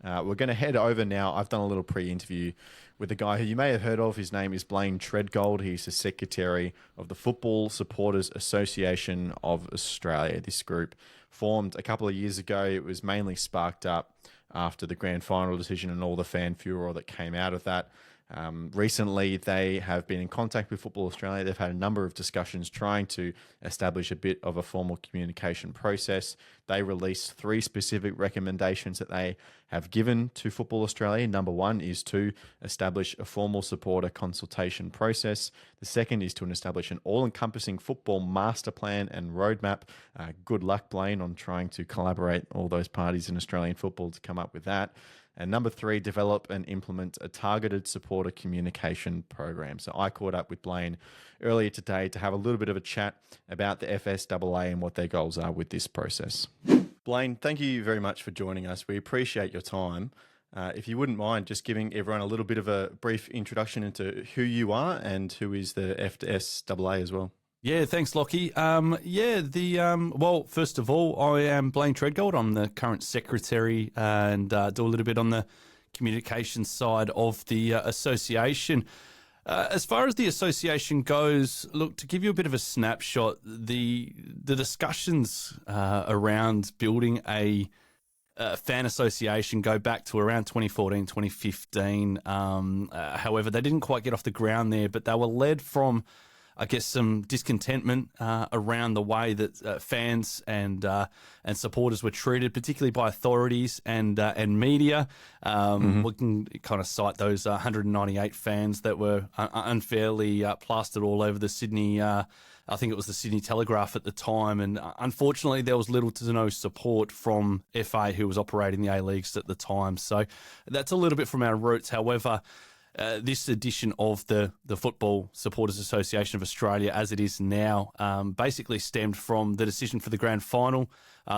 We're going to head over now. I've done a little pre-interview with a guy who you may have heard of. His name is Blayne Treadgold. He's the Secretary of the Football Supporters Association of Australia. This group formed a couple of years ago. It was mainly sparked up after the grand final decision and all the fan furor that came out of that. Recently, they have been in contact with Football Australia. They've had a number of discussions trying to establish a bit of a formal communication process. They released 3 specific recommendations that they have given to Football Australia. Number 1 is to establish a formal supporter consultation process. The second is to establish an all-encompassing football master plan and roadmap. Good luck, Blayne, on trying to collaborate all those parties in Australian football to come up with that. And number 3, develop and implement a targeted supporter communication program. So I caught up with Blayne earlier today to have a little bit of a chat about the FSAA and what their goals are with this process. Blayne, thank you very much for joining us. We appreciate your time. If you wouldn't mind just giving everyone a little bit of a brief introduction into who you are and who is the FSAA as well. Yeah, thanks, Lachie. Well, first of all, I am Blayne Treadgold. I'm the current secretary and do a little bit on the communication side of the association. As far as the association goes, look, to give you a bit of a snapshot, the discussions around building a fan association go back to around 2014, 2015. However, they didn't quite get off the ground there, but they were led from, I guess, some discontentment around the way that fans and supporters were treated, particularly by authorities and media. We can kind of cite those 198 fans that were unfairly plastered all over the Sydney. I think it was the Sydney Telegraph at the time, and unfortunately, there was little to no support from FA, who was operating the A Leagues at the time. So that's a little bit from our roots. However, this edition of the Football Supporters Association of Australia, as it is now, basically stemmed from the decision for the grand final.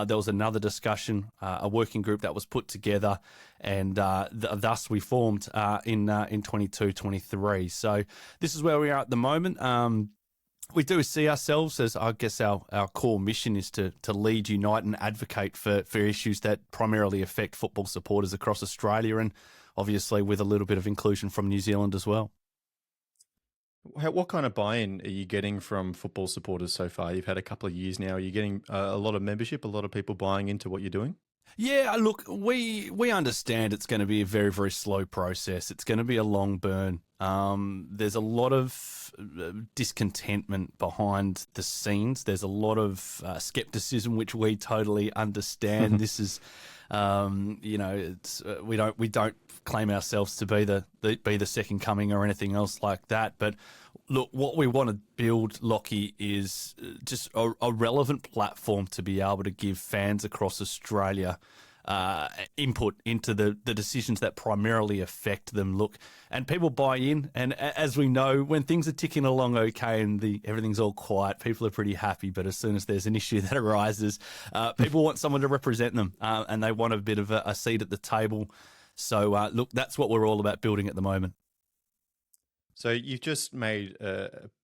There was another discussion, a working group that was put together, and thus we formed in 22-23. So this is where we are at the moment. We do see ourselves as, I guess, our core mission is to lead, unite and advocate for issues that primarily affect football supporters across Australia, and obviously with a little bit of inclusion from New Zealand as well. What kind of buy-in are you getting from football supporters so far? You've had a couple of years now. Are you getting a lot of membership, a lot of people buying into what you're doing? Yeah, look, we understand it's going to be a very, very slow process. It's going to be a long burn. There's a lot of discontentment behind the scenes. There's a lot of skepticism, which we totally understand. This is, it's we don't claim ourselves to be the second coming or anything else like that. But look, what we want to build, Lachie, is just a relevant platform to be able to give fans across Australia input into the decisions that primarily affect them. Look, and people buy in, and as we know, when things are ticking along okay and everything's all quiet, people are pretty happy. But as soon as there's an issue that arises, people want someone to represent them, and they want a bit of a seat at the table. So look, that's what we're all about building at the moment. So you've just made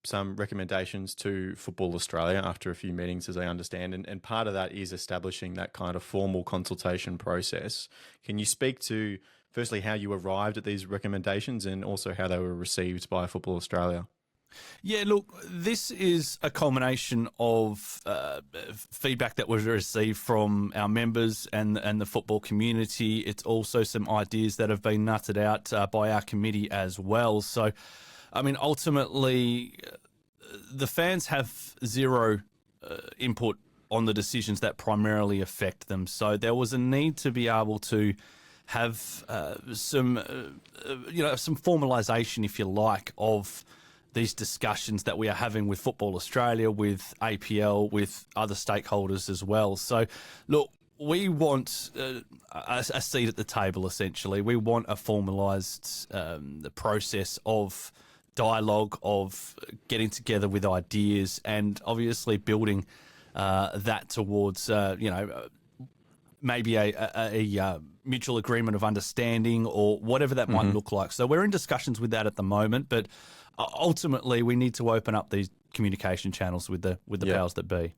some recommendations to Football Australia after a few meetings, as I understand, and part of that is establishing that kind of formal consultation process. Can you speak to, firstly, how you arrived at these recommendations and also how they were received by Football Australia? Yeah, look, this is a culmination of feedback that was received from our members and the football community. It's also some ideas that have been nutted out by our committee as well. So, I mean, ultimately, the fans have zero input on the decisions that primarily affect them. So there was a need to be able to have some formalisation, if you like, of these discussions that we are having with Football Australia, with APL, with other stakeholders as well. So, look, we want a seat at the table, essentially. We want a formalised the process of dialogue, of getting together with ideas, and obviously building that towards, maybe a mutual agreement of understanding or whatever that might look like. So we're in discussions with that at the moment, but ultimately we need to open up these communication channels with the powers that be.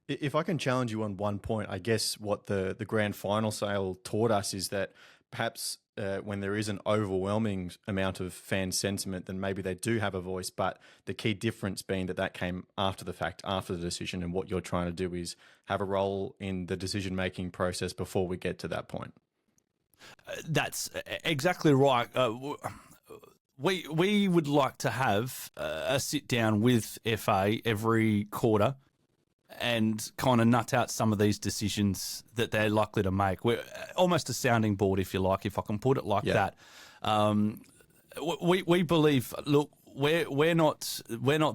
If I can challenge you on one point, I guess what the grand final sale taught us is that perhaps when there is an overwhelming amount of fan sentiment, then maybe they do have a voice. But the key difference being that came after the fact, after the decision, and what you're trying to do is have a role in the decision-making process before we get to that point. That's exactly right. We would like to have a sit down with FA every quarter and kind of nut out some of these decisions that they're likely to make. We're almost a sounding board, if you like, if I can put it like that. We believe, look, we're not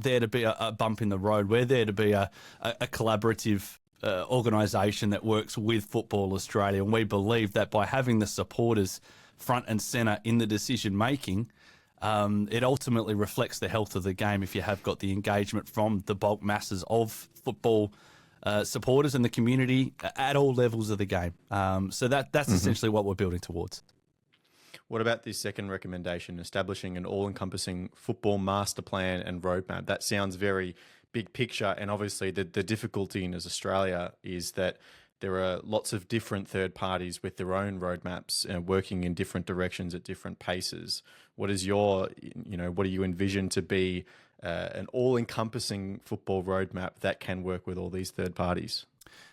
there to be a bump in the road. We're there to be a collaborative organisation that works with Football Australia, and we believe that by having the supporters front and centre in the decision making, it ultimately reflects the health of the game if you have got the engagement from the bulk masses of football supporters and the community at all levels of the game. So that's essentially what we're building towards. What about this second recommendation, establishing an all-encompassing football master plan and roadmap? That sounds very big picture, and obviously the difficulty in Australia is that there are lots of different third parties with their own roadmaps and working in different directions at different paces. What is what do you envision to be an all-encompassing football roadmap that can work with all these third parties?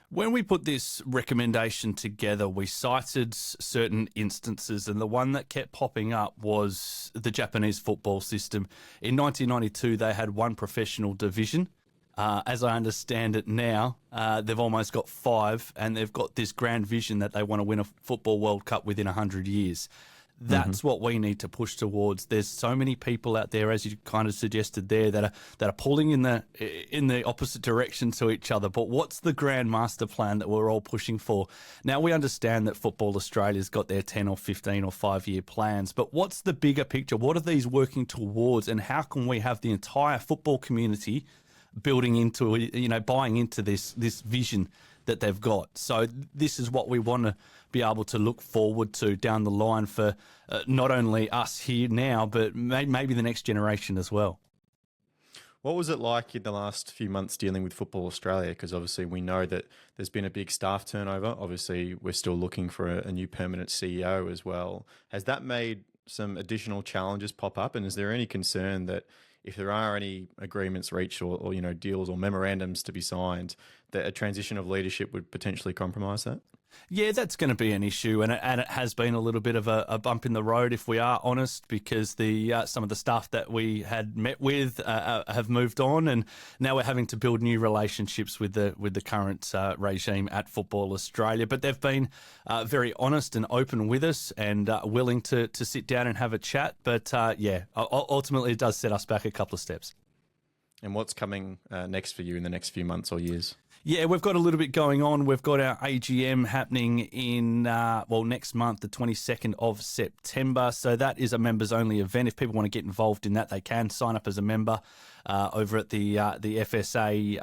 When we put this recommendation together, we cited certain instances, and the one that kept popping up was the Japanese football system. In 1992, they had one professional division. As I understand it now, they've almost got 5, and they've got this grand vision that they want to win a Football World Cup within 100 years. That's what we need to push towards. There's so many people out there, as you kind of suggested there, that are pulling in the opposite direction to each other. But what's the grand master plan that we're all pushing for? Now, we understand that Football Australia's got their 10 or 15 or 5-year plans, but what's the bigger picture? What are these working towards, and how can we have the entire football community building into, buying into this vision that they've got? So this is what we want to be able to look forward to down the line for not only us here now, but maybe the next generation as well. What was it like in the last few months dealing with Football Australia? Because obviously we know that there's been a big staff turnover. Obviously we're still looking for a new permanent CEO as well. Has that made some additional challenges pop up? And is there any concern that if there are any agreements reached or deals or memorandums to be signed, that a transition of leadership would potentially compromise that? Yeah, that's going to be an issue, and it has been a little bit of a bump in the road, if we are honest, because some of the staff that we had met with have moved on, and now we're having to build new relationships with the current regime at Football Australia. But they've been very honest and open with us, and willing to sit down and have a chat. But ultimately, it does set us back a couple of steps. And what's coming next for you in the next few months or years? Yeah, we've got a little bit going on. We've got our AGM happening in, next month, the 22nd of September. So that is a members-only event. If people want to get involved in that, they can sign up as a member over at the FSAA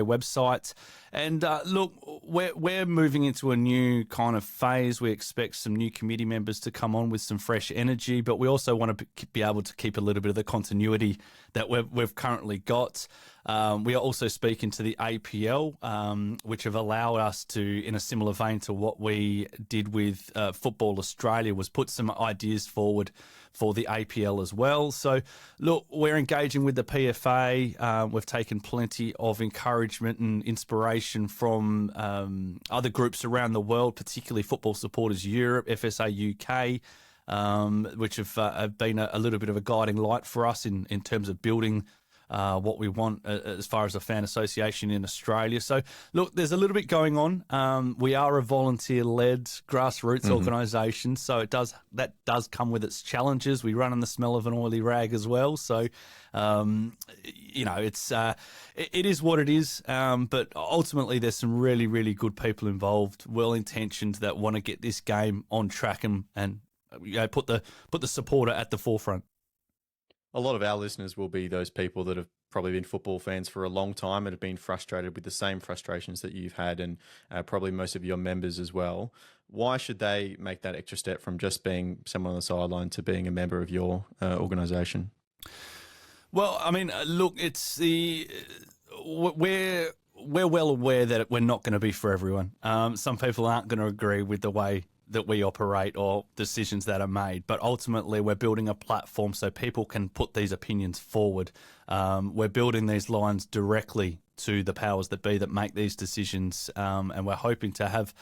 website. And look, we're moving into a new kind of phase. We expect some new committee members to come on with some fresh energy, but we also want to be able to keep a little bit of the continuity that we've currently got. We are also speaking to the APL, which have allowed us to, in a similar vein to what we did with Football Australia, was put some ideas forward for the APL as well. So, look, we're engaging with the PFA. We've taken plenty of encouragement and inspiration from other groups around the world, particularly Football Supporters Europe, FSA UK, which have been a little bit of a guiding light for us in terms of building what we want as far as a fan association in Australia. So, look, there's a little bit going on. We are a volunteer-led grassroots organisation, so that does come with its challenges. We run on the smell of an oily rag as well. So, it is what it is. But ultimately, there's some really, really good people involved, well-intentioned, that want to get this game on track and put the supporter at the forefront. A lot of our listeners will be those people that have probably been football fans for a long time and have been frustrated with the same frustrations that you've had, and probably most of your members as well. Why should they make that extra step from just being someone on the sideline to being a member of your organisation? Well, I mean, look, it's we're well aware that we're not going to be for everyone. Some people aren't going to agree with the way that we operate or decisions that are made, but ultimately we're building a platform so people can put these opinions forward. We're building these lines directly to the powers that be that make these decisions, and we're hoping to have,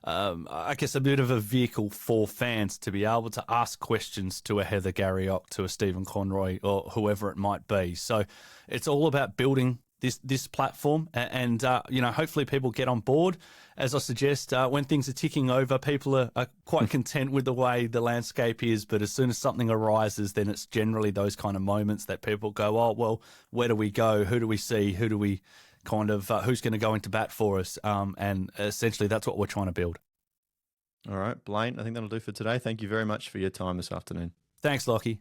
I guess, a bit of a vehicle for fans to be able to ask questions to a Heather Garriock, to a Stephen Conroy, or whoever it might be. So it's all about building this platform, and hopefully people get on board. As I suggest, when things are ticking over, people are quite content with the way the landscape is, but as soon as something arises, then it's generally those kind of moments that people go, oh, well, where do we go? Who do we see? Who do we kind of, who's going to go into bat for us? And essentially that's what we're trying to build. All right, Blayne, I think that'll do for today. Thank you very much for your time this afternoon. Thanks, Lachie.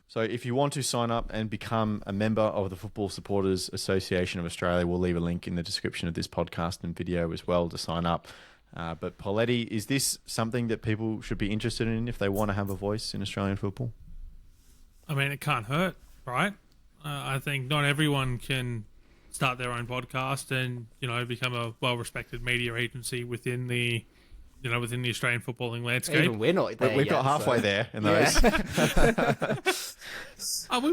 So if you want to sign up and become a member of the Football Supporters Association of Australia, we'll leave a link in the description of this podcast and video as well to sign up. But Pauletti, is this something that people should be interested in if they want to have a voice in Australian football? I mean, it can't hurt, right? I think not everyone can start their own podcast and, become a well-respected media agency within the Australian footballing landscape. Even we're not there. We've got halfway there in those.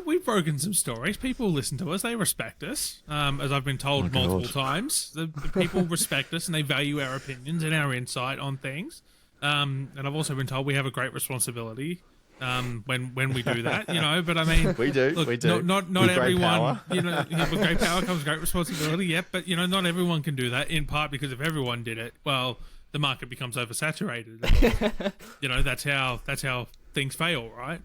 We've broken some stories. People listen to us. They respect us. As I've been told multiple times, the people respect us and they value our opinions and our insight on things. And I've also been told we have a great responsibility when we do that. But I mean, we do. Look, we do. Not with everyone. Great power. With great power comes great responsibility. Yep, but not everyone can do that. In part because if everyone did it, well, the market becomes oversaturated. That's how things fail, right?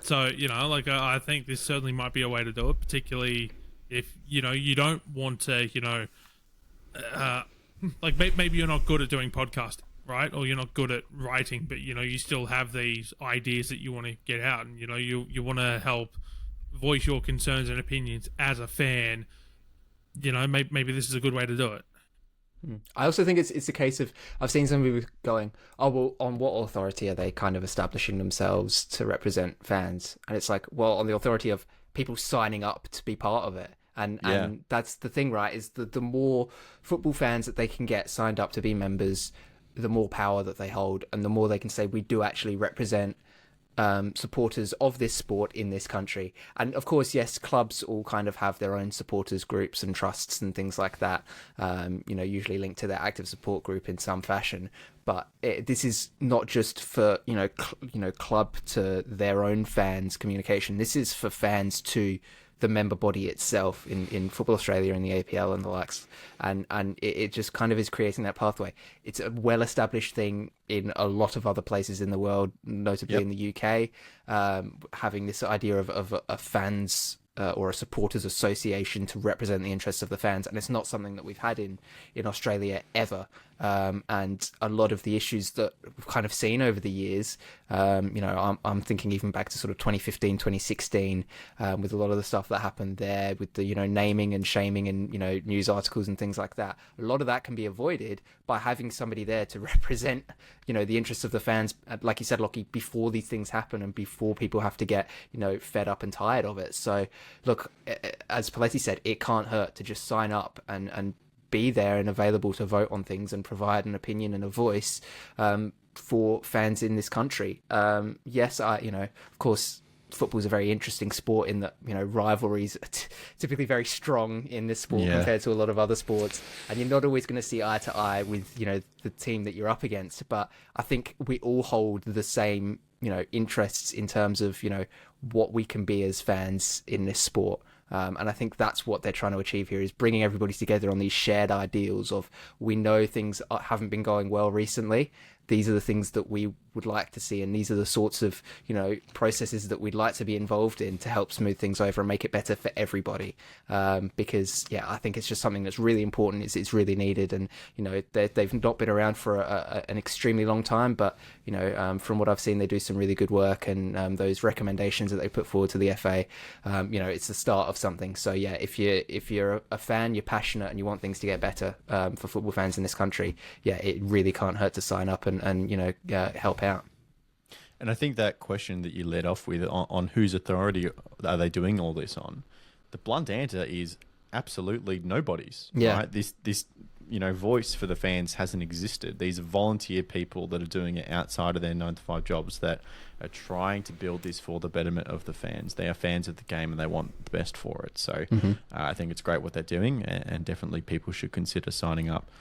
So I think this certainly might be a way to do it, particularly if you don't want to maybe you're not good at doing podcasting, right? Or you're not good at writing, but you still have these ideas that you want to get out, and you want to help voice your concerns and opinions as a fan. Maybe this is a good way to do it. I also think it's a case of, I've seen some people going, oh, well, on what authority are they kind of establishing themselves to represent fans? And it's like, well, on the authority of people signing up to be part of it. And that's the thing, right, is that the more football fans that they can get signed up to be members, the more power that they hold, and the more they can say, we do actually represent supporters of this sport in this country. And of course, yes, clubs all kind of have their own supporters groups and trusts and things like that, usually linked to their active support group in some fashion. But this is not just for club to their own fans communication. This is for fans to the member body itself in Football Australia and the APL and the likes, and it just kind of is creating that pathway. It's a well-established thing in a lot of other places in the world, notably in the UK, having this idea of a fans or a supporters association to represent the interests of the fans, and it's not something that we've had in Australia ever. And a lot of the issues that we've kind of seen over the years, I'm thinking even back to sort of 2015, 2016, with a lot of the stuff that happened there with the, naming and shaming and, news articles and things like that. A lot of that can be avoided by having somebody there to represent, the interests of the fans, like you said, Lachie, before these things happen and before people have to get, fed up and tired of it. So, look, as Pauletti said, it can't hurt to just sign up and be there and available to vote on things and provide an opinion and a voice for fans in this country. Yes, of course, football is a very interesting sport in that, rivalries are typically very strong in this sport compared to a lot of other sports. And you're not always going to see eye to eye with, the team that you're up against. But I think we all hold the same, interests in terms of, what we can be as fans in this sport. And I think that's what they're trying to achieve here, is bringing everybody together on these shared ideals of, we know things haven't been going well recently. These are the things that we would like to see, and these are the sorts of processes that we'd like to be involved in to help smooth things over and make it better for everybody. Because I think it's just something that's really important. It's really needed, and they've not been around for an extremely long time, but from what I've seen, they do some really good work, and those recommendations that they put forward to the FA, it's the start of something. So if you're a fan, you're passionate, and you want things to get better for football fans in this country, it really can't hurt to sign up and help out. And I think that question that you led off with on whose authority are they doing all this on, the blunt answer is absolutely nobody's. Yeah. Right? This voice for the fans hasn't existed. These are volunteer people that are doing it outside of their 9-to-5 jobs that are trying to build this for the betterment of the fans. They are fans of the game and they want the best for it. So I think it's great what they're doing, and definitely people should consider signing up